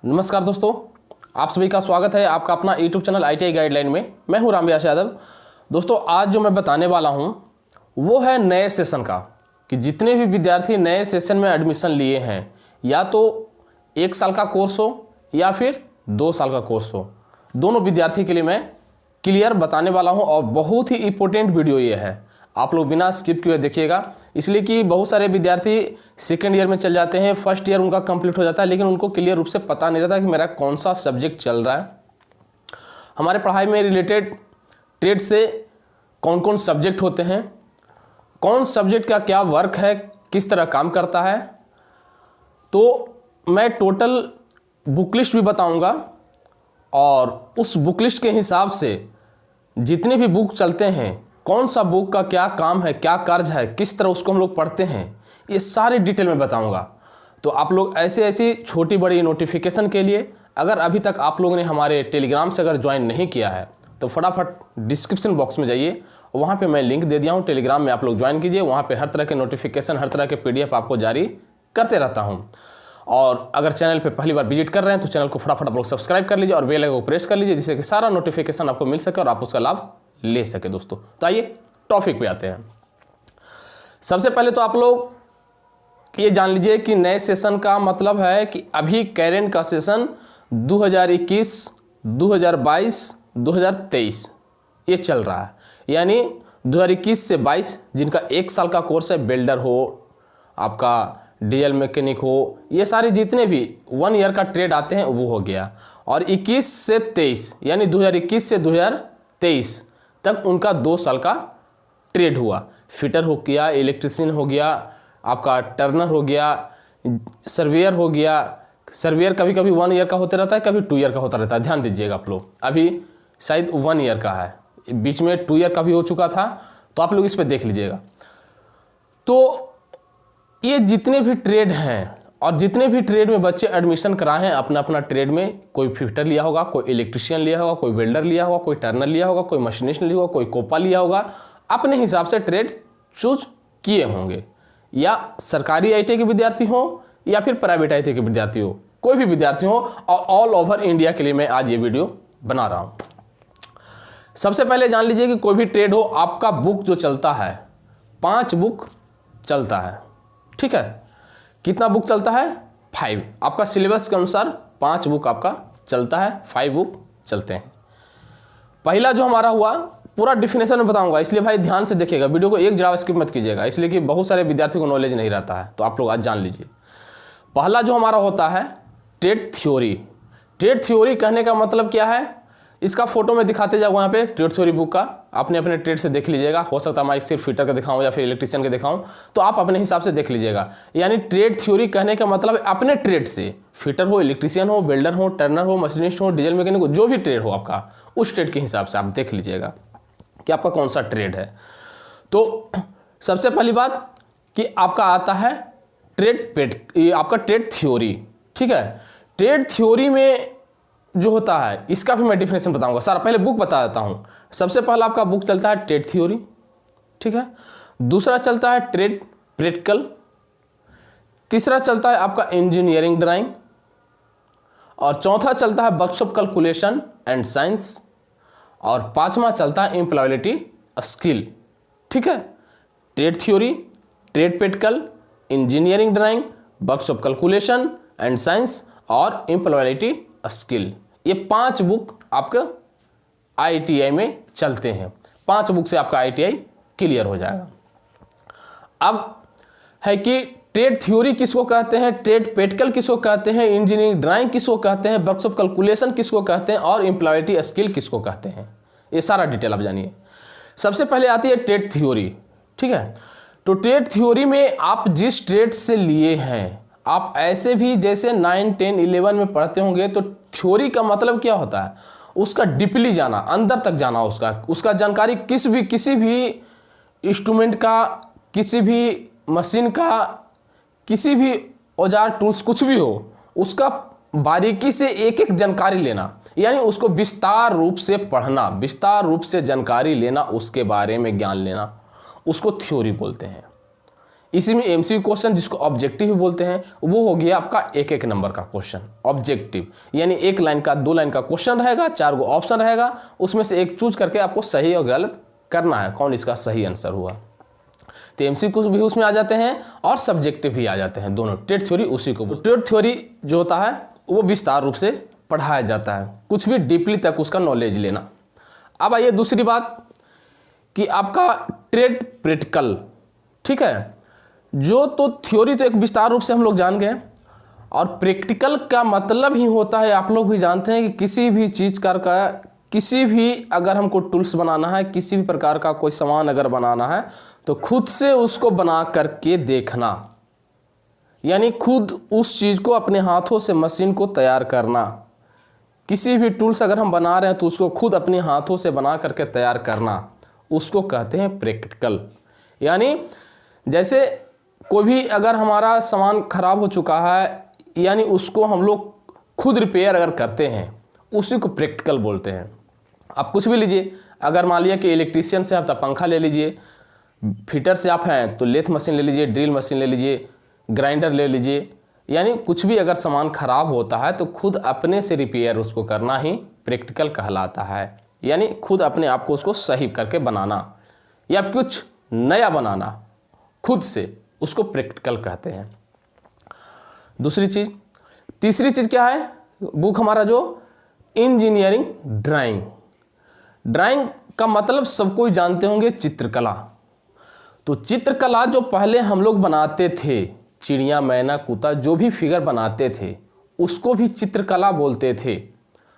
नमस्कार दोस्तों, आप सभी का स्वागत है आपका अपना यूट्यूब चैनल ITI गाइडलाइन में। मैं हूं रामव्यास यादव। दोस्तों, आज जो मैं बताने वाला हूं वो है नए सेशन का, कि जितने भी विद्यार्थी नए सेशन में एडमिशन लिए हैं, या तो 1 साल का कोर्स हो या फिर 2 साल का कोर्स हो, दोनों विद्यार्थी के लिए मैं क्लियर बताने वाला हूँ। और बहुत ही इम्पोर्टेंट वीडियो ये है, आप लोग बिना स्किप किए देखिएगा। इसलिए कि बहुत सारे विद्यार्थी सेकेंड ईयर में चल जाते हैं, फर्स्ट ईयर उनका कंप्लीट हो जाता है, लेकिन उनको क्लियर रूप से पता नहीं रहता कि मेरा कौन सा सब्जेक्ट चल रहा है। हमारे पढ़ाई में रिलेटेड ट्रेड से कौन कौन सब्जेक्ट होते हैं, कौन सब्जेक्ट का क्या वर्क है, किस तरह काम करता है, तो मैं टोटल बुक लिस्ट भी बताऊँगा। और उस बुक लिस्ट के हिसाब से जितने भी बुक चलते हैं, कौन सा बुक का क्या काम है, क्या कार्य है, किस तरह उसको हम लोग पढ़ते हैं, ये सारी डिटेल में बताऊंगा। तो आप लोग ऐसी छोटी बड़ी नोटिफिकेशन के लिए अगर अभी तक आप लोगों ने हमारे टेलीग्राम से अगर ज्वाइन नहीं किया है तो फटाफट डिस्क्रिप्शन बॉक्स में जाइए, वहाँ पे मैं लिंक दे दिया हूँ। टेलीग्राम में आप लोग ज्वाइन कीजिए, वहाँ पे हर तरह के नोटिफिकेशन, हर तरह के PDF आपको जारी करते रहता हूँ। और अगर चैनल पे पहली बार विजिट कर रहे हैं तो चैनल को फटाफट आप लोग सब्सक्राइब कर लीजिए और बेल आइकन को प्रेस कर लीजिए, जिससे कि सारा नोटिफिकेशन आपको मिल सके और आप उसका लाभ ले सके। दोस्तों, तो आइए टॉपिक पे आते हैं। सबसे पहले तो आप लोग ये जान लीजिए कि नए सेशन का मतलब है कि अभी करेंट का सेशन 2021, 2022, 2023 ये चल रहा है। यानी 2021 से 22 जिनका 1 साल का कोर्स है, बिल्डर हो, आपका डीजल मैकेनिक हो, ये सारे जितने भी 1 ईयर का ट्रेड आते हैं वो हो गया। और 21 से 23 यानी 2021 से 2023 तक उनका 2 साल का ट्रेड हुआ। फिटर हो गया, इलेक्ट्रिशियन हो गया, आपका टर्नर हो गया, सर्वेयर हो गया। सर्वेयर कभी कभी 1 ईयर का होता रहता है, कभी 2 ईयर का होता रहता है। ध्यान दीजिएगा आप लोग, अभी शायद 1 ईयर का है, बीच में 2 ईयर का भी हो चुका था, तो आप लोग इस पर देख लीजिएगा। तो ये जितने भी ट्रेड हैं और जितने भी ट्रेड में बच्चे एडमिशन कराए हैं अपना अपना ट्रेड में, कोई फिटर लिया होगा, कोई इलेक्ट्रिशियन लिया होगा, कोई वेल्डर लिया होगा, कोई टर्नर लिया होगा, कोई मशीनिस्ट लिया होगा, कोई कोपा लिया होगा, अपने हिसाब से ट्रेड चूज किए होंगे। या सरकारी ITI के विद्यार्थी हो या फिर प्राइवेट ITI के विद्यार्थी हो, कोई भी विद्यार्थी हो, और ऑल ओवर इंडिया के लिए मैं आज ये वीडियो बना रहा हूँ। सबसे पहले जान लीजिए कि कोई भी ट्रेड हो, आपका बुक जो चलता है 5 बुक चलता है। ठीक है, कितना बुक चलता है? 5। आपका सिलेबस के अनुसार 5 बुक आपका चलता है, 5 बुक चलते हैं। पहला जो हमारा हुआ, पूरा डिफिनेशन में बताऊंगा, इसलिए भाई ध्यान से देखिएगा, वीडियो को एक जरा स्किप मत कीजिएगा, इसलिए कि बहुत सारे विद्यार्थियों को नॉलेज नहीं रहता है, तो आप लोग आज जान लीजिए। पहला जो हमारा होता है ट्रेड थ्योरी। ट्रेड थ्योरी कहने का मतलब क्या है, इसका फोटो में दिखाते जाओ वहाँ पे ट्रेड थ्योरी बुक का, अपने अपने ट्रेड से देख लीजिएगा। हो सकता है मैं सिर्फ फिटर का दिखाऊं या फिर इलेक्ट्रिशियन के दिखाऊं, तो आप अपने हिसाब से देख लीजिएगा। यानी ट्रेड थ्योरी कहने का मतलब अपने ट्रेड से, फिटर हो, इलेक्ट्रिशियन हो, वेल्डर हो, टर्नर हो, मशीनिस्ट हो, डीजल मैकेनिक हो, जो भी ट्रेड हो आपका, उस ट्रेड के हिसाब से आप देख लीजिएगा कि आपका कौन सा ट्रेड है। तो सबसे पहली बात कि आपका आता है ट्रेड पेट, ये आपका ट्रेड थ्योरी। ठीक है, ट्रेड थ्योरी में जो होता है इसका भी मैं डिफिनेशन बताऊंगा। सारा पहले बुक बता देता हूं। सबसे पहला आपका बुक चलता है ट्रेड थ्योरी, ठीक है। दूसरा चलता है ट्रेड प्रैक्टिकल। तीसरा चलता है आपका इंजीनियरिंग ड्राइंग। और चौथा चलता है वर्कशॉप कैलकुलेशन एंड साइंस। और 5वां चलता है एम्प्लॉयबिलिटी स्किल। ठीक है, trade theory, trade practical, engineering drawing, workshop calculation and science और एम्प्लॉयबिलिटी स्किल। ये 5 बुक आपका ITI में चलते हैं। 5 बुक से आपका ITI क्लियर हो जाएगा। अब है कि ट्रेड थ्योरी किसको कहते हैं, ट्रेड प्रैक्टिकल किसको कहते हैं, इंजीनियरिंग ड्राइंग किसको कहते हैं, वर्कशॉप कैलकुलेशन किसको कहते हैं और एम्प्लॉयबिलिटी स्किल किसको कहते हैं, ये सारा डिटेल आप जानिए। सबसे पहले आती है ट्रेड थ्योरी। ठीक है, तो ट्रेड थ्योरी में आप जिस ट्रेड से लिए हैं, आप ऐसे भी जैसे 9, 10, 11 में पढ़ते होंगे, तो थ्योरी का मतलब क्या होता है, उसका डीपली जाना, अंदर तक जाना, उसका जानकारी किसी भी इंस्ट्रूमेंट का, किसी भी मशीन का, किसी भी औजार टूल्स कुछ भी हो, उसका बारीकी से एक एक जानकारी लेना, यानी उसको विस्तार रूप से पढ़ना, विस्तार रूप से जानकारी लेना, उसके बारे में ज्ञान लेना, उसको थ्योरी बोलते हैं। इसी में एमसीक्यू क्वेश्चन जिसको ऑब्जेक्टिव भी बोलते हैं, वो हो गया आपका एक एक नंबर का क्वेश्चन ऑब्जेक्टिव, यानी एक लाइन का 2 लाइन का क्वेश्चन रहेगा, 4 गो ऑप्शन रहेगा, उसमें से एक चूज करके आपको सही और गलत करना है, कौन इसका सही आंसर हुआ। तो एमसीक्यू भी उसमें आ जाते हैं और सब्जेक्टिव भी आ जाते हैं, दोनों। ट्रेड थ्योरी उसी को, ट्रेड थ्योरी जो होता है वो विस्तार रूप से पढ़ाया जाता है, कुछ भी डीपली तक उसका नॉलेज लेना। अब आइए दूसरी बात कि आपका ट्रेड प्रैक्टिकल, ठीक है, जो तो थ्योरी तो एक विस्तार रूप से हम लोग जान गए, और प्रैक्टिकल का मतलब ही होता है, आप लोग भी जानते हैं कि किसी भी चीज़ का किसी भी अगर हमको टूल्स बनाना है, किसी भी प्रकार का कोई सामान अगर बनाना है तो खुद से उसको बना करके देखना, यानी खुद उस चीज़ को अपने हाथों से मशीन को तैयार करना। किसी भी टूल्स अगर हम बना रहे हैं तो उसको खुद अपने हाथों से बना करके तैयार करना, उसको कहते हैं प्रैक्टिकल। यानी जैसे कोई भी अगर हमारा सामान ख़राब हो चुका है, यानी उसको हम लोग खुद रिपेयर अगर करते हैं, उसी को प्रैक्टिकल बोलते हैं। आप कुछ भी लीजिए, अगर मान लिया कि इलेक्ट्रीशियन से आप तो पंखा ले लीजिए, फिटर से आप हैं तो लेथ मशीन ले लीजिए, ड्रिल मशीन ले लीजिए, ग्राइंडर ले लीजिए, यानी कुछ भी अगर सामान ख़राब होता है तो खुद अपने से रिपेयर उसको करना ही प्रैक्टिकल कहलाता है। यानी खुद अपने आप को उसको सही करके बनाना या कुछ नया बनाना खुद से, उसको प्रैक्टिकल कहते हैं। दूसरी चीज़, तीसरी चीज़ क्या है, बुक हमारा जो इंजीनियरिंग ड्राइंग। ड्राइंग का मतलब सब कोई जानते होंगे, चित्रकला। तो चित्रकला जो पहले हम लोग बनाते थे, चिड़िया मैना कुत्ता जो भी फिगर बनाते थे उसको भी चित्रकला बोलते थे।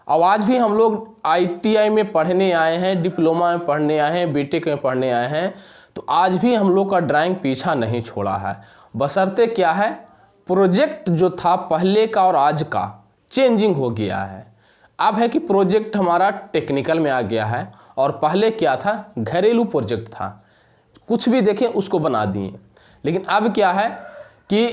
अब आज भी हम लोग आईटीआई में पढ़ने आए हैं, डिप्लोमा में पढ़ने आए हैं, बीटेक में पढ़ने आए हैं, तो आज भी हम लोग का ड्राइंग पीछा नहीं छोड़ा है। बशर्ते क्या है, प्रोजेक्ट जो था पहले का और आज का चेंजिंग हो गया है। अब है कि प्रोजेक्ट हमारा टेक्निकल में आ गया है, और पहले क्या था, घरेलू प्रोजेक्ट था, कुछ भी देखें उसको बना दिए। लेकिन अब क्या है कि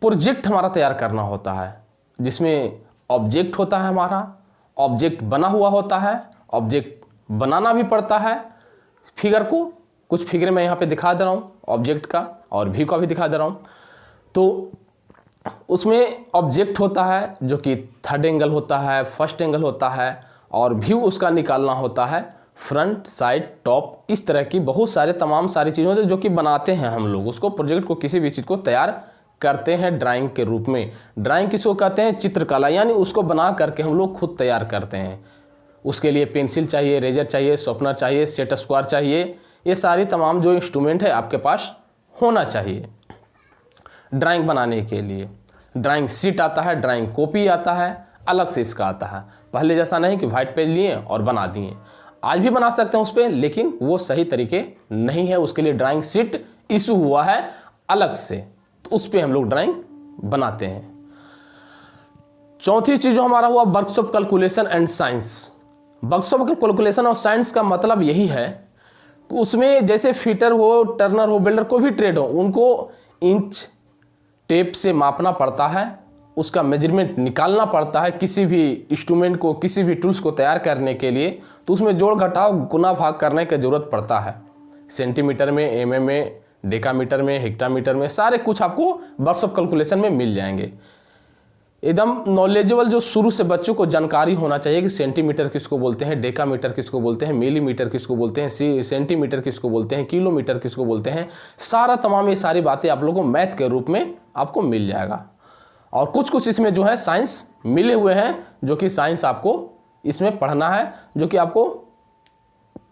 प्रोजेक्ट हमारा तैयार करना होता है, जिसमें ऑब्जेक्ट होता है, हमारा ऑब्जेक्ट बना हुआ होता है, ऑब्जेक्ट बनाना भी पड़ता है। फिगर को, कुछ फिगर मैं यहाँ पे दिखा दे रहा हूँ ऑब्जेक्ट का, और व्यू का भी दिखा दे रहा हूँ। तो उसमें ऑब्जेक्ट होता है जो कि थर्ड एंगल होता है, फर्स्ट एंगल होता है, और व्यू उसका निकालना होता है, फ्रंट, साइड, टॉप, इस तरह की बहुत सारे तमाम सारी चीज़ें होती हैं जो कि बनाते हैं हम लोग उसको, प्रोजेक्ट को, किसी भी चीज़ को तैयार करते हैं ड्राइंग के रूप में। ड्राइंग किसको कहते हैं, चित्रकला, यानी उसको बना करके हम लोग खुद तैयार करते हैं। उसके लिए पेंसिल चाहिए, रेजर चाहिए, शॉर्पनर चाहिए, सेट स्क्वायर चाहिए, ये सारी तमाम जो इंस्ट्रूमेंट है आपके पास होना चाहिए ड्राइंग बनाने के लिए। ड्राइंग शीट आता है, ड्राइंग कॉपी आता है, अलग से इसका आता है। पहले जैसा नहीं कि वाइट पेज लिए और बना दिए, आज भी बना सकते हैं उस पर, लेकिन वो सही तरीके नहीं है। उसके लिए ड्राइंग शीट इशू हुआ है अलग से, तो उस पर हम लोग ड्राइंग बनाते हैं। चौथी चीज़ जो हमारा हुआ, workshop calculation and science. Workshop calculation और साइंस का मतलब यही है कि उसमें जैसे फिटर हो, टर्नर हो, बिल्डर को भी ट्रेड हो, उनको इंच टेप से मापना पड़ता है, उसका मेजरमेंट निकालना पड़ता है किसी भी इंस्ट्रूमेंट को, किसी भी टूल्स को तैयार करने के लिए। तो उसमें जोड़ घटाव गुना भाग करने की ज़रूरत पड़ता है, सेंटीमीटर में, एमएम में, डेकामीटर में, हेक्टामीटर में, सारे कुछ आपको वर्कशॉप कैलकुलेशन में मिल जाएंगे। एकदम नॉलेजेबल जो शुरू से बच्चों को जानकारी होना चाहिए कि सेंटीमीटर किसको बोलते हैं, डेकामीटर किसको बोलते हैं, मिलीमीटर किसको बोलते हैं, सेंटीमीटर किसको बोलते हैं, किलोमीटर किसको बोलते हैं, सारा तमाम ये सारी बातें आप लोगों को मैथ के रूप में आपको मिल जाएगा। और कुछ कुछ इसमें जो है साइंस मिले हुए हैं, जो कि साइंस आपको इसमें पढ़ना है, जो कि आपको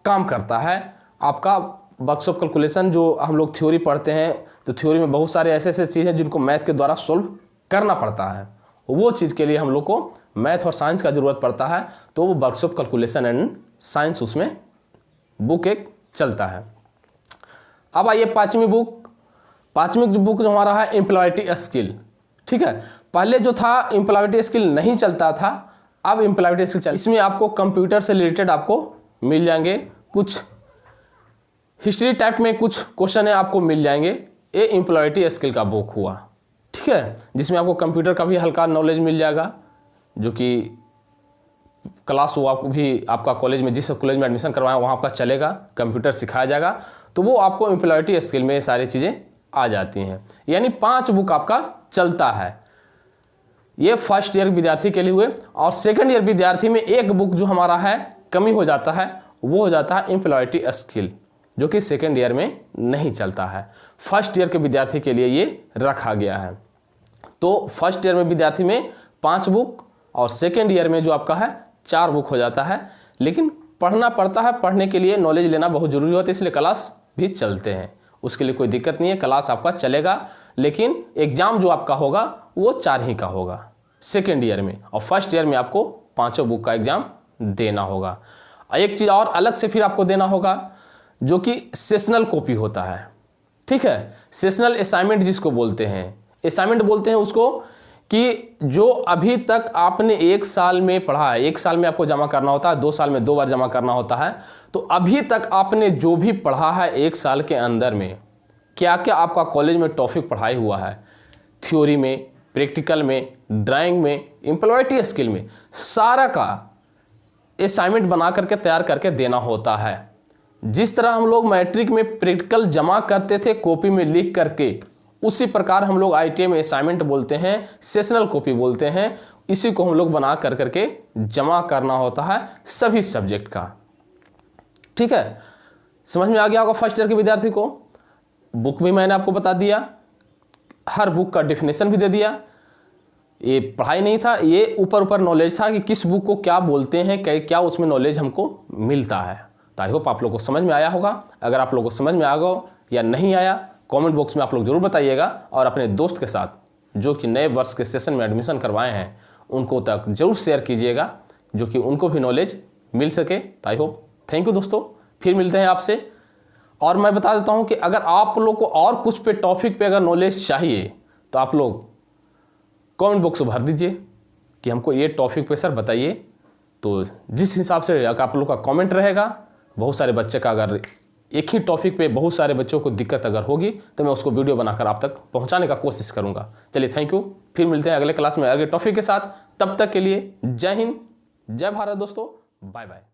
काम करता है। आपका वर्कशॉप कैलकुलेशन जो हम लोग थ्योरी पढ़ते हैं, तो थ्योरी में बहुत सारे ऐसे ऐसे चीज़ हैं जिनको मैथ के द्वारा सोल्व करना पड़ता है, वो चीज़ के लिए हम लोग को मैथ और साइंस का ज़रूरत पड़ता है। तो वो वर्कशॉप कैलकुलेशन एंड साइंस उसमें बुक एक चलता है। अब आइए पाँचवीं जो बुक जो हमारा है, एम्प्लॉयबिलिटी स्किल। ठीक है, पहले जो था एम्प्लॉयबिलिटी स्किल नहीं चलता था, अब एम्प्लॉयबिलिटी स्किल चल। इसमें आपको कंप्यूटर से रिलेटेड आपको मिल जाएंगे, कुछ हिस्ट्री टाइप में कुछ क्वेश्चन है आपको मिल जाएंगे। ये एम्प्लॉयबिलिटी स्किल का बुक हुआ, ठीक है, जिसमें आपको कंप्यूटर का भी हल्का नॉलेज मिल जाएगा, जो कि क्लास वो आपको भी आपका कॉलेज में जिस कॉलेज में एडमिशन करवाएं वहाँ आपका चलेगा, कंप्यूटर सिखाया जाएगा, तो वो आपको एम्प्लॉयबिलिटी स्किल में सारी चीज़ें आ जाती हैं। यानी 5 बुक आपका चलता है। ये फर्स्ट ईयर विद्यार्थी के लिए हुए। और सेकंड ईयर विद्यार्थी में एक बुक जो हमारा है कमी हो जाता है, वो हो जाता है एम्प्लॉयबिलिटी स्किल, जो कि सेकंड ईयर में नहीं चलता है। फर्स्ट ईयर के विद्यार्थी के लिए ये रखा गया है। तो फर्स्ट ईयर में विद्यार्थी में 5 बुक और सेकंड ईयर में जो आपका है 4 बुक हो जाता है। लेकिन पढ़ना पड़ता है, पढ़ने के लिए नॉलेज लेना बहुत ज़रूरी होता है, इसलिए क्लास भी चलते हैं। उसके लिए कोई दिक्कत नहीं है, क्लास आपका चलेगा। लेकिन एग्ज़ाम जो आपका होगा वो 4 ही का होगा सेकेंड ईयर में, और फर्स्ट ईयर में आपको 5 बुक का एग्ज़ाम देना होगा। एक चीज़ और अलग से फिर आपको देना होगा, जो कि सेशनल कॉपी होता है। ठीक है, सेशनल असाइनमेंट जिसको बोलते हैं, असाइनमेंट बोलते हैं उसको, कि जो अभी तक आपने 1 साल में पढ़ा है, 1 साल में आपको जमा करना होता है, 2 साल में 2 बार जमा करना होता है। तो अभी तक आपने जो भी पढ़ा है 1 साल के अंदर में, क्या क्या आपका कॉलेज में टॉपिक पढ़ाई हुआ है, थ्योरी में, प्रैक्टिकल में, ड्राइंग में, एम्प्लॉयबिलिटी स्किल में, सारा का असाइनमेंट बना करके तैयार करके देना होता है। जिस तरह हम लोग मैट्रिक में प्रैक्टिकल जमा करते थे कॉपी में लिख करके, उसी प्रकार हम लोग ITA में असाइनमेंट बोलते हैं, सेशनल कॉपी बोलते हैं। इसी को हम लोग बना कर करके जमा करना होता है सभी सब्जेक्ट का। ठीक है, समझ में आ गया होगा फर्स्ट ईयर के विद्यार्थी को। बुक भी मैंने आपको बता दिया, हर बुक का डेफिनेशन भी दे दिया। ये पढ़ाई नहीं था, ये ऊपर ऊपर नॉलेज था कि किस बुक को क्या बोलते हैं, क्या उसमें नॉलेज हमको मिलता है। तो आई होप आप लोग को समझ में आया होगा। अगर आप लोग को समझ में आ गया या नहीं आया, कमेंट बॉक्स में आप लोग जरूर बताइएगा। और अपने दोस्त के साथ जो कि नए वर्ष के सेशन में एडमिशन करवाए हैं, उनको तक जरूर शेयर कीजिएगा, जो कि उनको भी नॉलेज मिल सके। तो आई होप, थैंक यू दोस्तों, फिर मिलते हैं आपसे। और मैं बता देता हूं कि अगर आप लोग को और कुछ पे टॉपिक पे अगर नॉलेज चाहिए, तो आप लोग कमेंट बॉक्स में भर दीजिए कि हमको ये टॉपिक पे सर बताइए। तो जिस हिसाब से आप लोग का कमेंट रहेगा, बहुत सारे बच्चे का अगर एक ही टॉपिक पे बहुत सारे बच्चों को दिक्कत अगर होगी, तो मैं उसको वीडियो बनाकर आप तक पहुंचाने का कोशिश करूंगा। चलिए, थैंक यू, फिर मिलते हैं अगले क्लास में अगले टॉपिक के साथ। तब तक के लिए जय हिंद, जय भारत दोस्तों, बाय बाय।